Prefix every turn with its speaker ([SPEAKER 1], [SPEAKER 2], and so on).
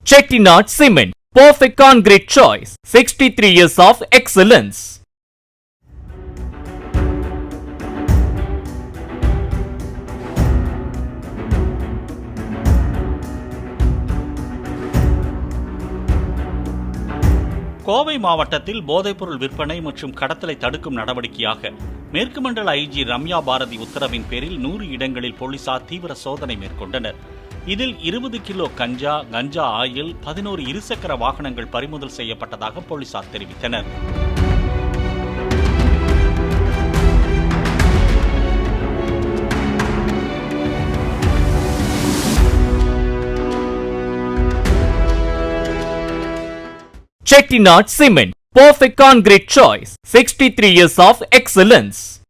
[SPEAKER 1] Chettinad Cement, perfect concrete choice. 63 years of excellence.
[SPEAKER 2] Kovai மாவட்டத்தில் போதைப்பொருள் விற்பனை மற்றும் கடத்தலை தடுக்கும் நடவடிக்கையாக மேற்கு மண்டல ஐஜி ரம்யா பாரதி உத்தரவின் பேரில் 100 இடங்களில் போலீசார் தீவிர சோதனை மேற்கொண்டனர். இதில் 20 கிலோ கஞ்சா ஆயில், 11 இருசக்கர வாகனங்கள் பறிமுதல் செய்யப்பட்டதாக போலீசார் தெரிவித்தனர்.
[SPEAKER 1] Chettinad Cement, perfect concrete choice. 63 years of excellence.